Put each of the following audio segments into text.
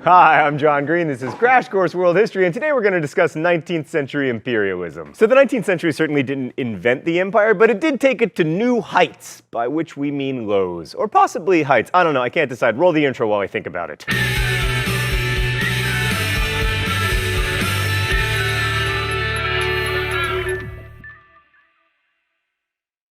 Hi, I'm John Green. This is Crash Course World History, and today we're going to discuss 19th century imperialism. So the 19th century certainly didn't invent the empire, but it did take it to new heights, by which we mean lows. Or possibly heights. I don't know, I can't decide. Roll the intro while I think about it.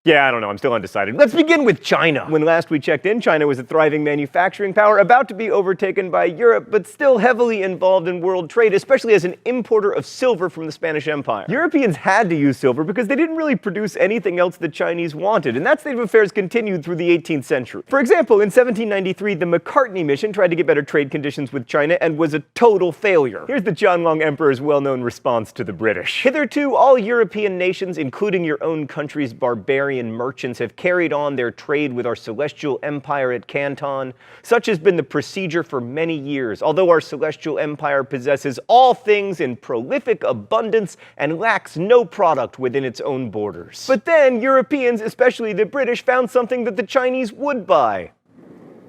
Yeah, I don't know, I'm still undecided. Let's begin with China. When last we checked in, China was a thriving manufacturing power about to be overtaken by Europe, but still heavily involved in world trade, especially as an importer of silver from the Spanish Empire. Europeans had to use silver because they didn't really produce anything else the Chinese wanted, and that state of affairs continued through the 18th century. For example, in 1793, the Macartney mission tried to get better trade conditions with China and was a total failure. Here's the Qianlong Emperor's well-known response to the British. Hitherto, all European nations, including your own country's barbarian merchants, have carried on their trade with our celestial empire at Canton. Such has been the procedure for many years, although our celestial empire possesses all things in prolific abundance and lacks no product within its own borders. But then Europeans, especially the British, found something that the Chinese would buy: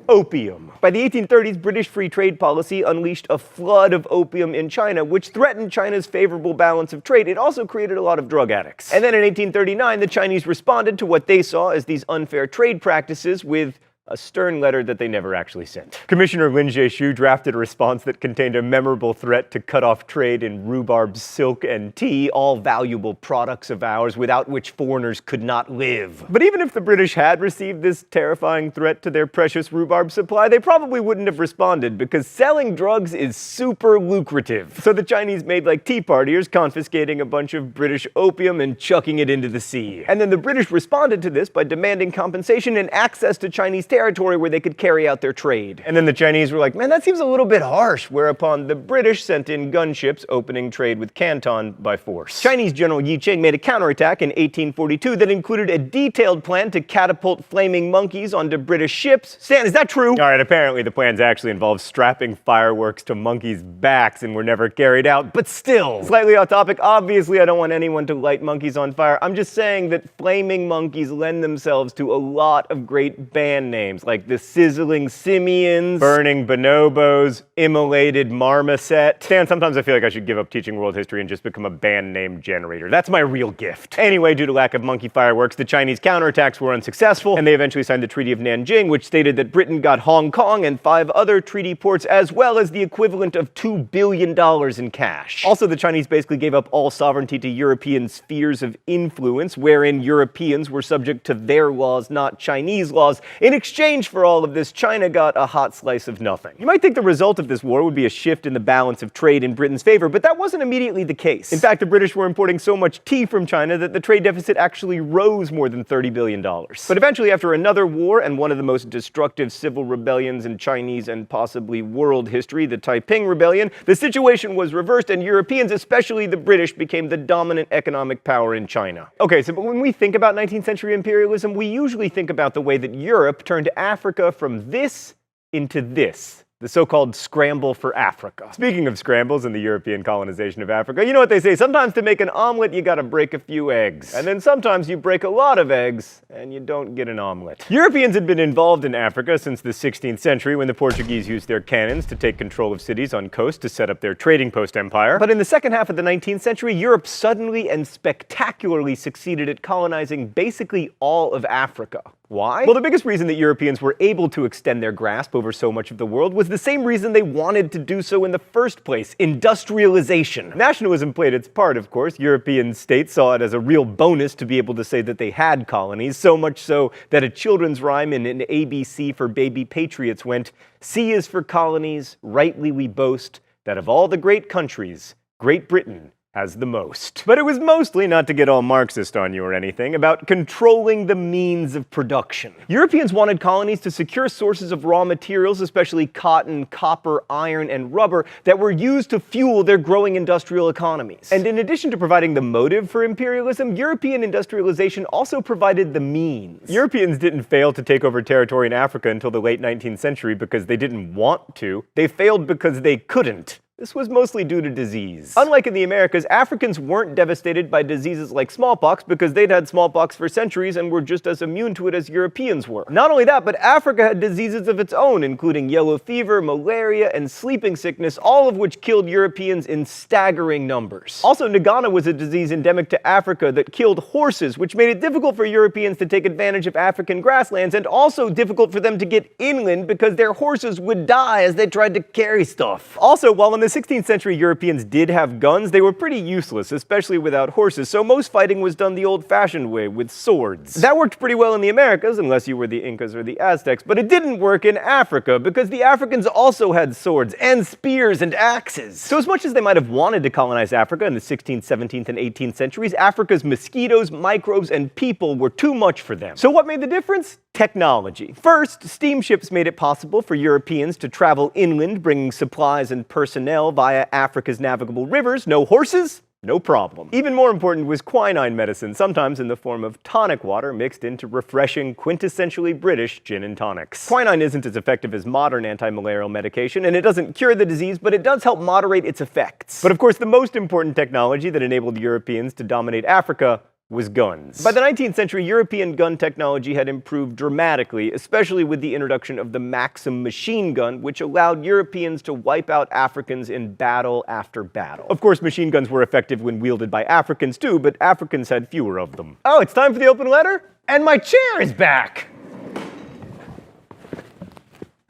opium. By the 1830s, British free trade policy unleashed a flood of opium in China, which threatened China's favorable balance of trade. It also created a lot of drug addicts. And then in 1839, the Chinese responded to what they saw as these unfair trade practices with a stern letter that they never actually sent. Commissioner Lin Jie-shu drafted a response that contained a memorable threat to cut off trade in rhubarb, silk, and tea, all valuable products of ours without which foreigners could not live. But even if the British had received this terrifying threat to their precious rhubarb supply, they probably wouldn't have responded because selling drugs is super lucrative. So the Chinese made like tea partiers, confiscating a bunch of British opium and chucking it into the sea. And then the British responded to this by demanding compensation and access to Chinese territory where they could carry out their trade. And then the Chinese were like, man, that seems a little bit harsh, whereupon the British sent in gunships, opening trade with Canton by force. Chinese General Yi Qing made a counterattack in 1842 that included a detailed plan to catapult flaming monkeys onto British ships. Stan, is that true? All right, apparently the plans actually involved strapping fireworks to monkeys' backs and were never carried out, but still. Slightly off topic, obviously I don't want anyone to light monkeys on fire. I'm just saying that flaming monkeys lend themselves to a lot of great band names, like the Sizzling Simians, Burning Bonobos, Immolated Marmoset. Stan, sometimes I feel like I should give up teaching world history and just become a band name generator. That's my real gift. Anyway, due to lack of monkey fireworks, the Chinese counterattacks were unsuccessful, and they eventually signed the Treaty of Nanjing, which stated that Britain got Hong Kong and 5 other treaty ports, as well as the equivalent of $2 billion in cash. Also, the Chinese basically gave up all sovereignty to European spheres of influence, wherein Europeans were subject to their laws, not Chinese laws. In exchange for all of this, China got a hot slice of nothing. You might think the result of this war would be a shift in the balance of trade in Britain's favor, but that wasn't immediately the case. In fact, the British were importing so much tea from China that the trade deficit actually rose more than $30 billion. But eventually, after another war and one of the most destructive civil rebellions in Chinese and possibly world history, the Taiping Rebellion, the situation was reversed and Europeans, especially the British, became the dominant economic power in China. Okay, so but when we think about 19th century imperialism, we usually think about the way that Europe turned Africa from this into this. The so-called scramble for Africa. Speaking of scrambles and the European colonization of Africa, you know what they say, sometimes to make an omelet you gotta break a few eggs. And then sometimes you break a lot of eggs and you don't get an omelet. Europeans had been involved in Africa since the 16th century when the Portuguese used their cannons to take control of cities on coast to set up their trading post empire. But in the second half of the 19th century, Europe suddenly and spectacularly succeeded at colonizing basically all of Africa. Why? Well, the biggest reason that Europeans were able to extend their grasp over so much of the world was the same reason they wanted to do so in the first place: industrialization. Nationalism played its part, of course. European states saw it as a real bonus to be able to say that they had colonies, so much so that a children's rhyme in an ABC for baby patriots went, "C is for colonies, rightly we boast, that of all the great countries, Great Britain has the most." But it was mostly, not to get all Marxist on you or anything, about controlling the means of production. Europeans wanted colonies to secure sources of raw materials, especially cotton, copper, iron, and rubber, that were used to fuel their growing industrial economies. And in addition to providing the motive for imperialism, European industrialization also provided the means. Europeans didn't fail to take over territory in Africa until the late 19th century because they didn't want to. They failed because they couldn't. This was mostly due to disease. Unlike in the Americas, Africans weren't devastated by diseases like smallpox because they'd had smallpox for centuries and were just as immune to it as Europeans were. Not only that, but Africa had diseases of its own, including yellow fever, malaria, and sleeping sickness, all of which killed Europeans in staggering numbers. Also, Nagana was a disease endemic to Africa that killed horses, which made it difficult for Europeans to take advantage of African grasslands, and also difficult for them to get inland because their horses would die as they tried to carry stuff. Also, while in the 16th century Europeans did have guns, they were pretty useless, especially without horses, so most fighting was done the old-fashioned way, with swords. That worked pretty well in the Americas, unless you were the Incas or the Aztecs, but it didn't work in Africa, because the Africans also had swords, and spears, and axes. So as much as they might have wanted to colonize Africa in the 16th, 17th, and 18th centuries, Africa's mosquitoes, microbes, and people were too much for them. So what made the difference? Technology. First, steamships made it possible for Europeans to travel inland, bringing supplies and personnel via Africa's navigable rivers. No horses? No problem. Even more important was quinine medicine, sometimes in the form of tonic water mixed into refreshing, quintessentially British gin and tonics. Quinine isn't as effective as modern anti-malarial medication, and it doesn't cure the disease, but it does help moderate its effects. But of course, the most important technology that enabled Europeans to dominate Africa was guns. By the 19th century, European gun technology had improved dramatically, especially with the introduction of the Maxim machine gun, which allowed Europeans to wipe out Africans in battle after battle. Of course, machine guns were effective when wielded by Africans too, but Africans had fewer of them. Oh, it's time for the open letter? And my chair is back!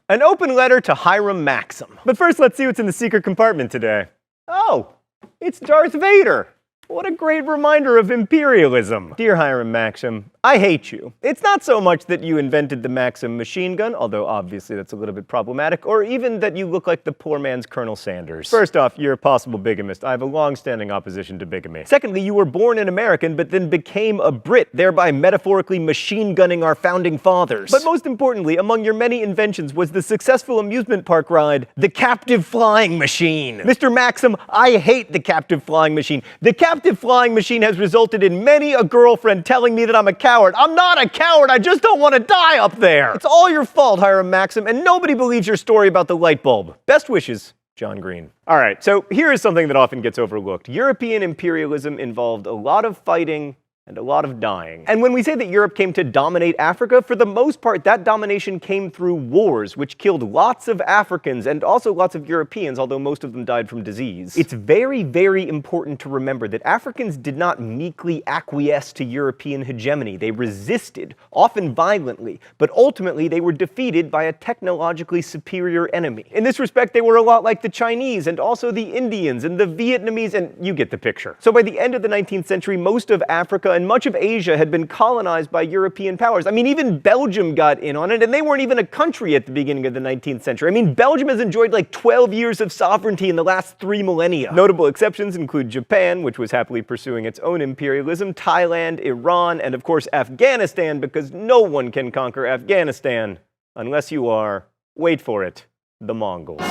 An open letter to Hiram Maxim. But first, let's see what's in the secret compartment today. Oh, it's Darth Vader. What a great reminder of imperialism. Dear Hiram Maxim, I hate you. It's not so much that you invented the Maxim machine gun, although obviously that's a little bit problematic, or even that you look like the poor man's Colonel Sanders. First off, you're a possible bigamist. I have a long-standing opposition to bigamy. Secondly, you were born an American, but then became a Brit, thereby metaphorically machine gunning our founding fathers. But most importantly, among your many inventions was the successful amusement park ride, the captive flying machine. Mr. Maxim, I hate the captive flying machine. The captive flying machine has resulted in many a girlfriend telling me that I'm a coward. I'm not a coward, I just don't want to die up there. It's all your fault, Hiram Maxim, and nobody believes your story about the light bulb. Best wishes, John Green. All right, so here is something that often gets overlooked. European imperialism involved a lot of fighting and a lot of dying. And when we say that Europe came to dominate Africa, for the most part, that domination came through wars, which killed lots of Africans and also lots of Europeans, although most of them died from disease. It's very, very important to remember that Africans did not meekly acquiesce to European hegemony. They resisted, often violently, but ultimately they were defeated by a technologically superior enemy. In this respect, they were a lot like the Chinese and also the Indians and the Vietnamese, and you get the picture. So by the end of the 19th century, most of Africa and much of Asia had been colonized by European powers. I mean, even Belgium got in on it, and they weren't even a country at the beginning of the 19th century. I mean, Belgium has enjoyed like 12 years of sovereignty in the last 3 millennia. Notable exceptions include Japan, which was happily pursuing its own imperialism, Thailand, Iran, and of course Afghanistan, because no one can conquer Afghanistan unless you are, wait for it, the Mongols.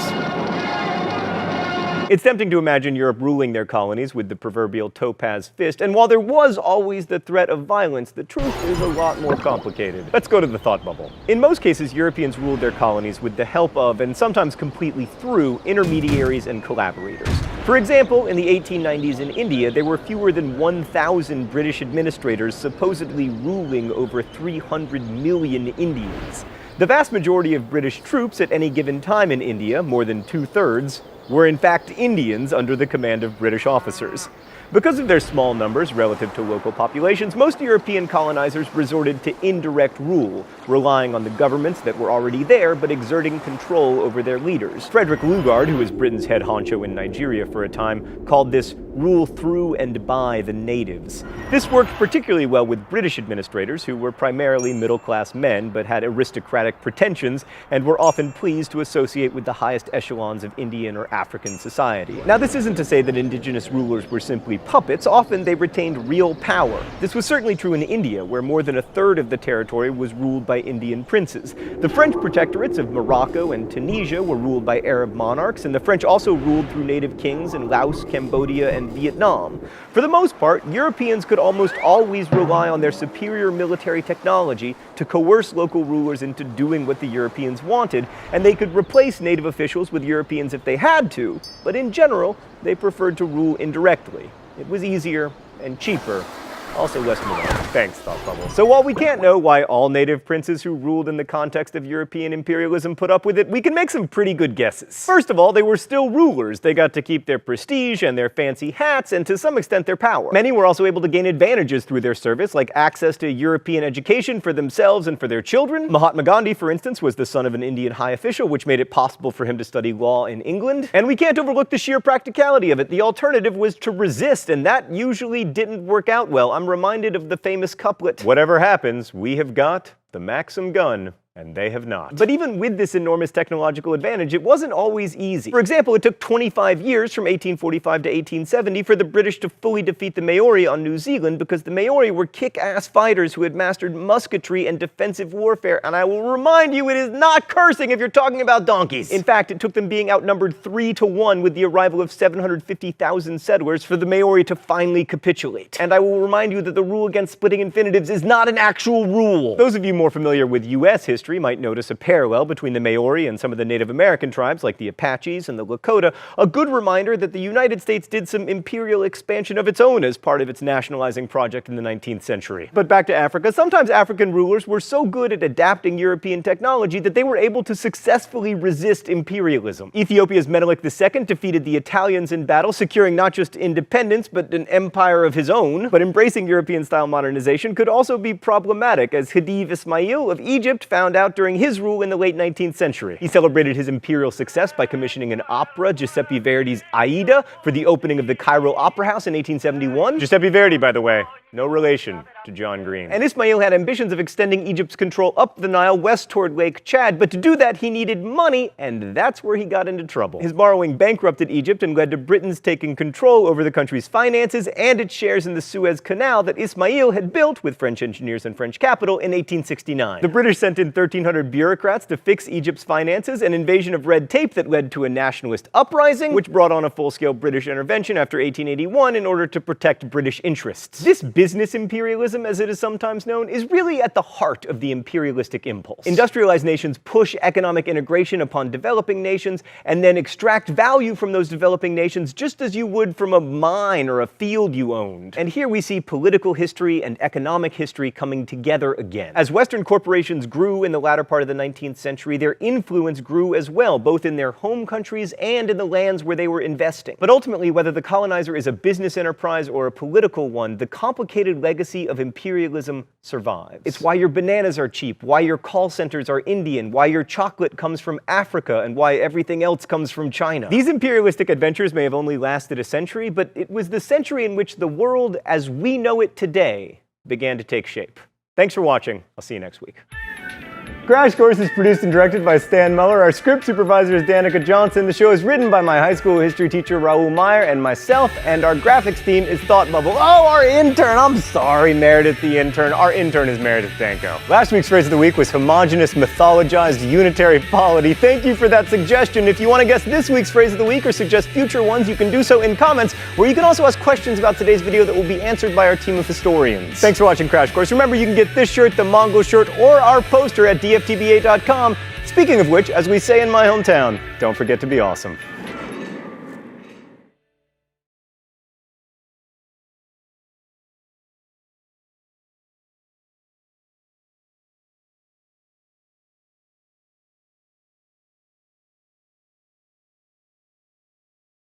It's tempting to imagine Europe ruling their colonies with the proverbial topaz fist, and while there was always the threat of violence, the truth is a lot more complicated. Let's go to the thought bubble. In most cases, Europeans ruled their colonies with the help of, and sometimes completely through, intermediaries and collaborators. For example, in the 1890s in India, there were fewer than 1,000 British administrators supposedly ruling over 300 million Indians. The vast majority of British troops at any given time in India, more than 2/3, were in fact Indians under the command of British officers. Because of their small numbers relative to local populations, most European colonizers resorted to indirect rule, relying on the governments that were already there but exerting control over their leaders. Frederick Lugard, who was Britain's head honcho in Nigeria for a time, called this rule through and by the natives. This worked particularly well with British administrators, who were primarily middle-class men but had aristocratic pretensions and were often pleased to associate with the highest echelons of Indian or African society. Now, this isn't to say that indigenous rulers were simply puppets. Often they retained real power. This was certainly true in India, where more than 1/3 of the territory was ruled by Indian princes. The French protectorates of Morocco and Tunisia were ruled by Arab monarchs, and the French also ruled through native kings in Laos, Cambodia, and Vietnam. For the most part, Europeans could almost always rely on their superior military technology to coerce local rulers into doing what the Europeans wanted, and they could replace native officials with Europeans if they had to, but in general, they preferred to rule indirectly. It was easier and cheaper. Also less money. Thanks, Thought Bubble. So while we can't know why all native princes who ruled in the context of European imperialism put up with it, we can make some pretty good guesses. First of all, they were still rulers. They got to keep their prestige and their fancy hats and to some extent their power. Many were also able to gain advantages through their service, like access to European education for themselves and for their children. Mahatma Gandhi, for instance, was the son of an Indian high official, which made it possible for him to study law in England. And we can't overlook the sheer practicality of it. The alternative was to resist, and that usually didn't work out well. I'm reminded of the famous couplet, "Whatever happens, we have got the Maxim gun, and they have not." But even with this enormous technological advantage, it wasn't always easy. For example, it took 25 years from 1845 to 1870 for the British to fully defeat the Maori on New Zealand because the Maori were kick-ass fighters who had mastered musketry and defensive warfare, and I will remind you, it is not cursing if you're talking about donkeys. In fact, it took them being outnumbered 3-1 with the arrival of 750,000 settlers for the Maori to finally capitulate. And I will remind you that the rule against splitting infinitives is not an actual rule. Those of you more familiar with US history might notice a parallel between the Maori and some of the Native American tribes like the Apaches and the Lakota, a good reminder that the United States did some imperial expansion of its own as part of its nationalizing project in the 19th century. But back to Africa, sometimes African rulers were so good at adapting European technology that they were able to successfully resist imperialism. Ethiopia's Menelik II defeated the Italians in battle, securing not just independence but an empire of his own. But embracing European-style modernization could also be problematic, as Khedive Ismail of Egypt found out during his rule in the late 19th century. He celebrated his imperial success by commissioning an opera, Giuseppe Verdi's Aida, for the opening of the Cairo Opera House in 1871. Giuseppe Verdi, by the way, no relation to John Green. And Ismail had ambitions of extending Egypt's control up the Nile west toward Lake Chad, but to do that he needed money, and that's where he got into trouble. His borrowing bankrupted Egypt and led to Britain's taking control over the country's finances and its shares in the Suez Canal that Ismail had built with French engineers and French capital in 1869. The British sent in 1,300 bureaucrats to fix Egypt's finances, an invasion of red tape that led to a nationalist uprising, which brought on a full-scale British intervention after 1881 in order to protect British interests. This business imperialism, as it is sometimes known, is really at the heart of the imperialistic impulse. Industrialized nations push economic integration upon developing nations and then extract value from those developing nations just as you would from a mine or a field you owned. And here we see political history and economic history coming together again. As Western corporations grew in the latter part of the 19th century, their influence grew as well, both in their home countries and in the lands where they were investing. But ultimately, whether the colonizer is a business enterprise or a political one, the complicated legacy of imperialism survives. It's why your bananas are cheap, why your call centers are Indian, why your chocolate comes from Africa, and why everything else comes from China. These imperialistic adventures may have only lasted a century, but it was the century in which the world as we know it today began to take shape. Thanks for watching. I'll see you next week. Crash Course is produced and directed by Stan Muller. Our script supervisor is Danica Johnson. The show is written by my high school history teacher Raoul Meyer and myself, and our graphics team is Thought Bubble. Oh, our intern! I'm sorry, Meredith the intern. Our intern is Meredith Danko. Last week's phrase of the week was homogeneous, mythologized, unitary polity. Thank you for that suggestion. If you want to guess this week's phrase of the week or suggest future ones, you can do so in comments, where you can also ask questions about today's video that will be answered by our team of historians. Thanks for watching Crash Course. Remember, you can get this shirt, the Mongol shirt, or our poster at dftba.com. Speaking of which, as we say in my hometown, don't forget to be awesome.